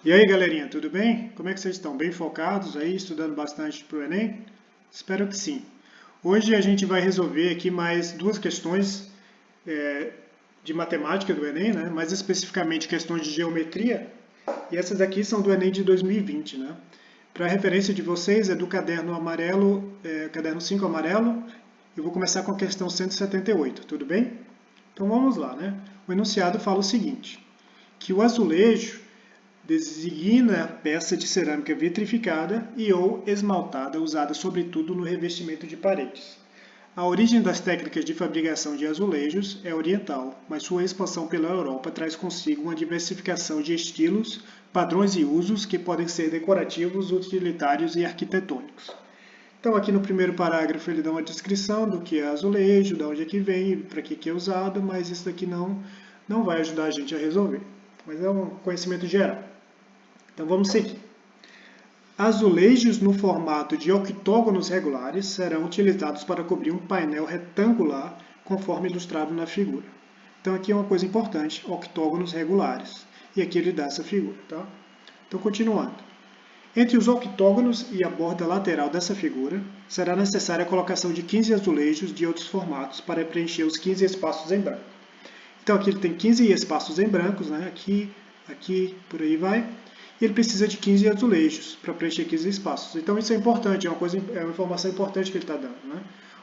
E aí, galerinha, tudo bem? Como é que vocês estão? Bem focados aí, estudando bastante para o Enem? Espero que sim. Hoje a gente vai resolver aqui mais duas questões é, de matemática do Enem, né? Mais especificamente questões de geometria. E essas aqui são do Enem de 2020, né? Para referência de vocês, é do caderno amarelo, caderno 5 amarelo. Eu vou começar com a questão 178, tudo bem? Então vamos lá, né? O enunciado fala o seguinte, que o azulejo designa peça de cerâmica vitrificada e ou esmaltada usada sobretudo no revestimento de paredes. A origem das técnicas de fabricação de azulejos é oriental, mas sua expansão pela Europa traz consigo uma diversificação de estilos, padrões e usos que podem ser decorativos, utilitários e arquitetônicos. Então aqui no primeiro parágrafo ele dá uma descrição do que é azulejo, de onde é que vem, para que é usado, mas isso daqui não vai ajudar a gente a resolver. Mas é um conhecimento geral. Então vamos seguir. Azulejos no formato de octógonos regulares serão utilizados para cobrir um painel retangular, conforme ilustrado na figura. Então aqui é uma coisa importante, octógonos regulares. E aqui ele dá essa figura, tá? Então continuando. Entre os octógonos e a borda lateral dessa figura, será necessária a colocação de 15 azulejos de outros formatos para preencher os 15 espaços em branco. Então aqui ele tem 15 espaços em brancos, né? Aqui, por aí vai. E ele precisa de 15 azulejos para preencher 15 espaços. Então isso é importante, é uma informação importante que ele está dando, né?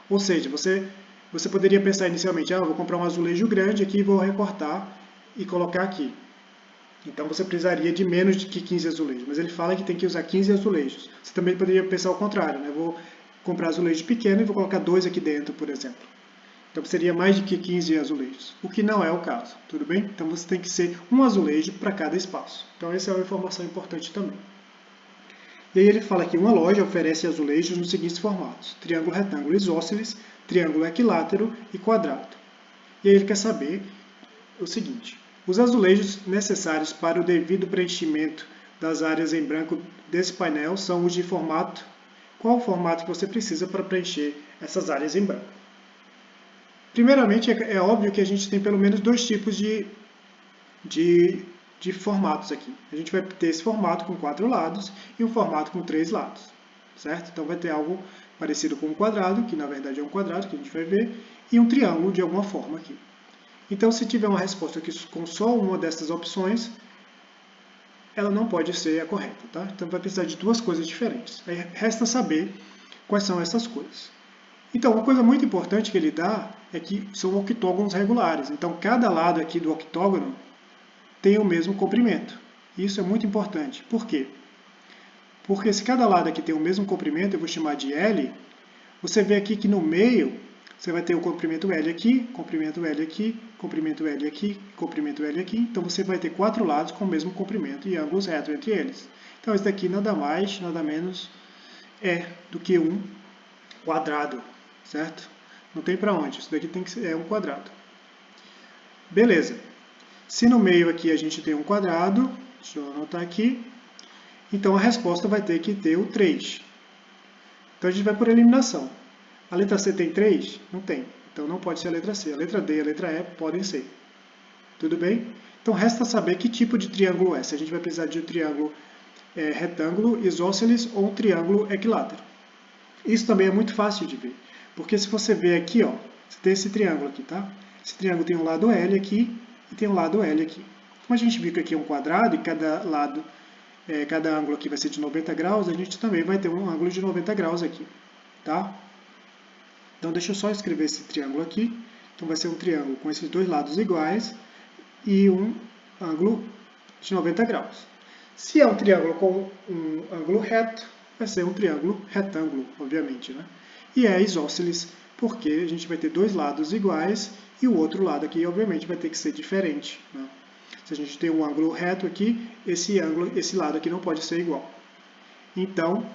Ou seja, você poderia pensar inicialmente, vou comprar um azulejo grande aqui e vou recortar e colocar aqui. Então você precisaria de menos de que 15 azulejos, mas ele fala que tem que usar 15 azulejos. Você também poderia pensar ao contrário, né? Vou comprar azulejo pequeno e vou colocar 2 aqui dentro, por exemplo. Então seria mais de que 15 azulejos, o que não é o caso, tudo bem? Então você tem que ser um azulejo para cada espaço. Então essa é uma informação importante também. E aí ele fala que uma loja oferece azulejos nos seguintes formatos: triângulo, retângulo, isósceles, triângulo equilátero e quadrado. E aí ele quer saber o seguinte: os azulejos necessários para o devido preenchimento das áreas em branco desse painel são os de formato. Qual o formato que você precisa para preencher essas áreas em branco? Primeiramente, é óbvio que a gente tem pelo menos dois tipos de formatos aqui. A gente vai ter esse formato com 4 lados e um formato com 3 lados, certo? Então vai ter algo parecido com um quadrado, que na verdade é um quadrado, que a gente vai ver, e um triângulo de alguma forma aqui. Então, se tiver uma resposta aqui com só uma dessas opções, ela não pode ser a correta, tá? Então vai precisar de duas coisas diferentes. Aí resta saber quais são essas coisas. Então, uma coisa muito importante que ele dá é que são octógonos regulares. Então, cada lado aqui do octógono tem o mesmo comprimento. Isso é muito importante. Por quê? Porque se cada lado aqui tem o mesmo comprimento, eu vou chamar de L, você vê aqui que no meio você vai ter o comprimento L aqui, comprimento L aqui, comprimento L aqui, comprimento L aqui. Então você vai ter 4 lados com o mesmo comprimento e ângulos retos entre eles. Então isso daqui nada mais, nada menos é do que um quadrado, certo? Não tem para onde, isso daqui tem que ser, é um quadrado. Beleza. Se no meio aqui a gente tem um quadrado, deixa eu anotar aqui, então a resposta vai ter que ter o 3. Então a gente vai por eliminação. A letra C tem 3? Não tem. Então não pode ser a letra C. A letra D e a letra E podem ser. Tudo bem? Então resta saber que tipo de triângulo é. Se a gente vai precisar de um triângulo retângulo, isósceles ou um triângulo equilátero. Isso também é muito fácil de ver. Porque se você ver aqui, ó, você tem esse triângulo aqui, tá? Esse triângulo tem um lado L aqui e tem um lado L aqui. Como a gente viu que aqui é um quadrado e cada lado, cada ângulo aqui vai ser de 90 graus, a gente também vai ter um ângulo de 90 graus aqui, tá? Então deixa eu só escrever esse triângulo aqui. Então vai ser um triângulo com esses dois lados iguais e um ângulo de 90 graus. Se é um triângulo com um ângulo reto, vai ser um triângulo retângulo, obviamente, né? E é isósceles, porque a gente vai ter dois lados iguais e o outro lado aqui, obviamente, vai ter que ser diferente, né? Se a gente tem um ângulo reto aqui, esse lado aqui não pode ser igual. Então,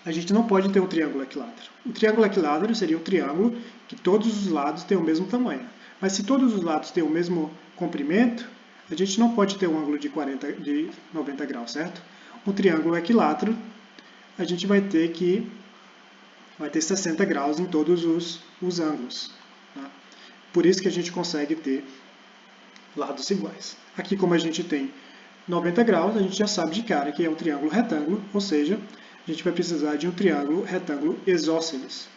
a gente não pode ter um triângulo equilátero. O triângulo equilátero seria um triângulo que todos os lados têm o mesmo tamanho. Mas se todos os lados têm o mesmo comprimento, a gente não pode ter um ângulo de 90 graus, certo? Um triângulo equilátero, a gente vai ter 60 graus em todos os ângulos, né? Por isso que a gente consegue ter lados iguais. Aqui, como a gente tem 90 graus, a gente já sabe de cara que é um triângulo retângulo, ou seja, a gente vai precisar de um triângulo retângulo isósceles.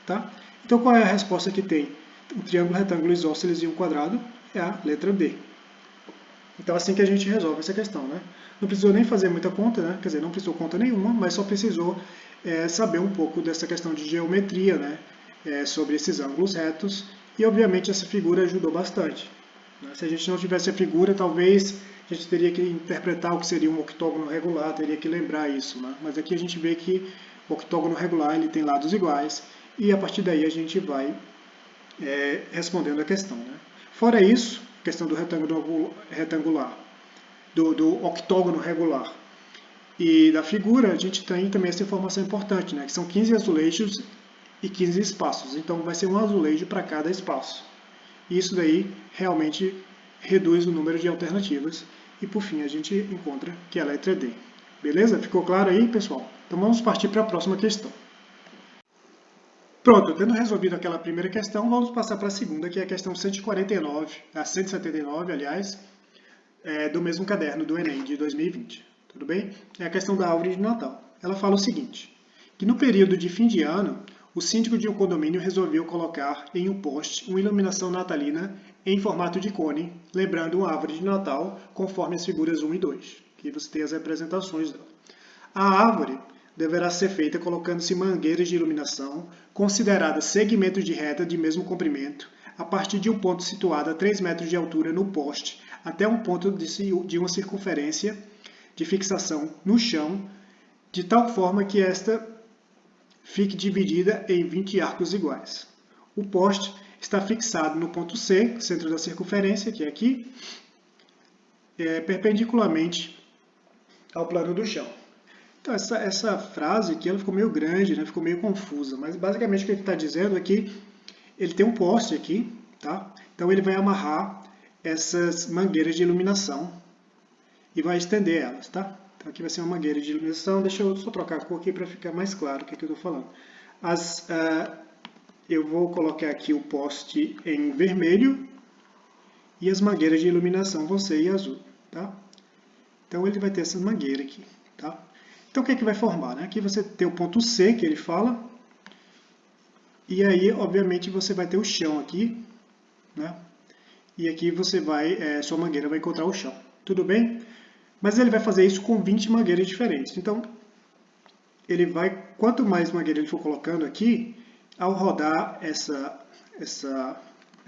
Tá? Então, qual é a resposta que tem? Um triângulo retângulo isósceles e um quadrado é a letra D. Então, assim que a gente resolve essa questão, né? Não precisou nem fazer muita conta, né? Quer dizer, não precisou conta nenhuma, mas só precisou saber um pouco dessa questão de geometria, né? Sobre esses ângulos retos. E, obviamente, essa figura ajudou bastante. Né? Se a gente não tivesse a figura, talvez a gente teria que interpretar o que seria um octógono regular, teria que lembrar isso. Né? Mas aqui a gente vê que o octógono regular ele tem lados iguais, e a partir daí a gente vai respondendo a questão. Né? Fora isso, questão do retângulo retangular, do octógono regular e da figura, a gente tem também essa informação importante, né? Que são 15 azulejos e 15 espaços. Então vai ser um azulejo para cada espaço. E isso daí realmente reduz o número de alternativas. E por fim a gente encontra que é a letra D. Beleza? Ficou claro aí, pessoal? Então vamos partir para a próxima questão. Pronto, tendo resolvido aquela primeira questão, vamos passar para a segunda, que é a questão 149, a 179, aliás, do mesmo caderno do Enem de 2020. Tudo bem? É a questão da árvore de Natal. Ela fala o seguinte, que no período de fim de ano, o síndico de um condomínio resolveu colocar em um poste uma iluminação natalina em formato de cone, lembrando uma árvore de Natal, conforme as figuras 1 e 2, que você tem as representações dela. A árvore deverá ser feita colocando-se mangueiras de iluminação, consideradas segmentos de reta de mesmo comprimento, a partir de um ponto situado a 3 metros de altura no poste, até um ponto de uma circunferência de fixação no chão, de tal forma que esta fique dividida em 20 arcos iguais. O poste está fixado no ponto C, centro da circunferência, que é aqui, perpendicularmente ao plano do chão. Então, essa frase aqui ela ficou meio grande, né? Ficou meio confusa, mas basicamente o que ele está dizendo é que ele tem um poste aqui, tá? Então ele vai amarrar essas mangueiras de iluminação e vai estender elas, tá? Então aqui vai ser uma mangueira de iluminação, deixa eu só trocar a cor aqui para ficar mais claro o que eu estou falando. Eu vou colocar aqui o poste em vermelho e as mangueiras de iluminação vão ser em azul, tá? Então ele vai ter essa mangueira aqui, tá? Então o que é que vai formar? Né? Aqui você tem o ponto C que ele fala, e aí obviamente você vai ter o chão aqui, né? E aqui você vai, sua mangueira vai encontrar o chão, tudo bem? Mas ele vai fazer isso com 20 mangueiras diferentes. Então, ele vai, quanto mais mangueira ele for colocando aqui, ao rodar essa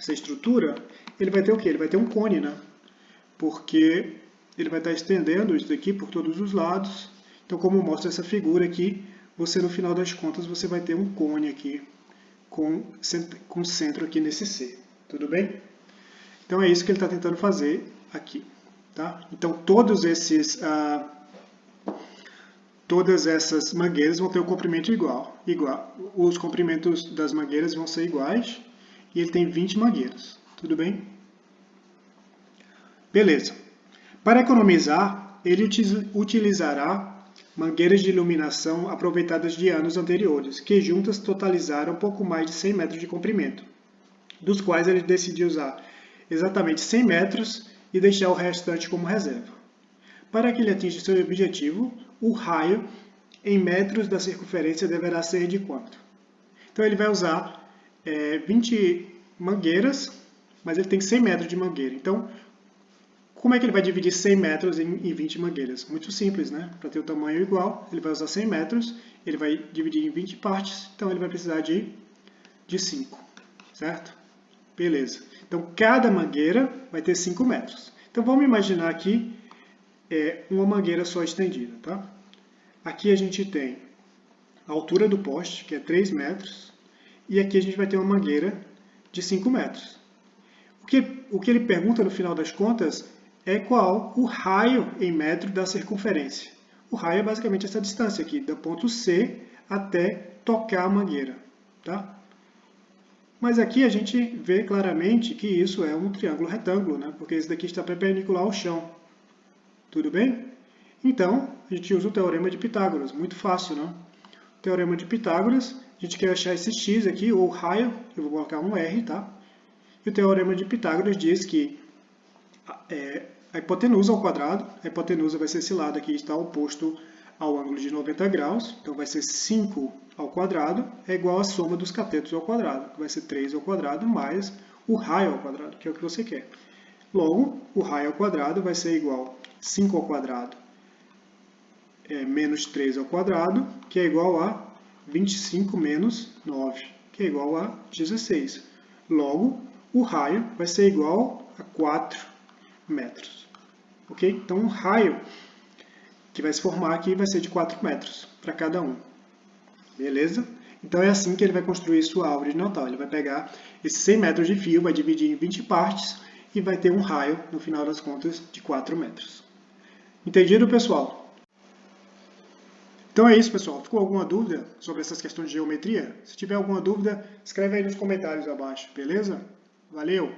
estrutura, ele vai ter o quê? Ele vai ter um cone, né? Porque ele vai estar estendendo isso daqui por todos os lados. Então, como mostra essa figura aqui, você no final das contas você vai ter um cone aqui com centro aqui nesse C. Tudo bem? Então é isso que ele está tentando fazer aqui. Tá? Então todas essas mangueiras vão ter o comprimento igual. Os comprimentos das mangueiras vão ser iguais e ele tem 20 mangueiras. Tudo bem? Beleza. Para economizar, ele utilizará mangueiras de iluminação aproveitadas de anos anteriores, que juntas totalizaram pouco mais de 100 metros de comprimento, dos quais ele decidiu usar exatamente 100 metros e deixar o restante como reserva. Para que ele atinja seu objetivo, o raio em metros da circunferência deverá ser de quanto? Então ele vai usar 20 mangueiras, mas ele tem 100 metros de mangueira. Então, como é que ele vai dividir 100 metros em 20 mangueiras? Muito simples, né? Para ter o tamanho igual, ele vai usar 100 metros, ele vai dividir em 20 partes, então ele vai precisar de 5, certo? Beleza. Então, cada mangueira vai ter 5 metros. Então, vamos imaginar aqui uma mangueira só estendida, tá? Aqui a gente tem a altura do poste, que é 3 metros, e aqui a gente vai ter uma mangueira de 5 metros. O que ele pergunta no final das contas é qual o raio em metro da circunferência. O raio é basicamente essa distância aqui, do ponto C até tocar a mangueira, tá? Mas aqui a gente vê claramente que isso é um triângulo retângulo, né? Porque esse daqui está perpendicular ao chão. Tudo bem? Então, a gente usa o teorema de Pitágoras, muito fácil, né? O teorema de Pitágoras, a gente quer achar esse x aqui, ou raio, eu vou colocar um R, tá? E o teorema de Pitágoras diz que a hipotenusa ao quadrado. A hipotenusa vai ser esse lado aqui, está oposto ao ângulo de 90 graus. Então vai ser 5 ao quadrado é igual à soma dos catetos ao quadrado, que vai ser 3 ao quadrado mais o raio ao quadrado, que é o que você quer. Logo, o raio ao quadrado vai ser igual a 5 ao quadrado menos 3 ao quadrado, que é igual a 25 menos 9, que é igual a 16. Logo, o raio vai ser igual a 4 metros. Ok? Então, o raio que vai se formar aqui vai ser de 4 metros para cada um. Beleza? Então, é assim que ele vai construir sua árvore de Natal. Ele vai pegar esses 100 metros de fio, vai dividir em 20 partes e vai ter um raio, no final das contas, de 4 metros. Entendido, pessoal? Então é isso, pessoal. Ficou alguma dúvida sobre essas questões de geometria? Se tiver alguma dúvida, escreve aí nos comentários abaixo, beleza? Valeu!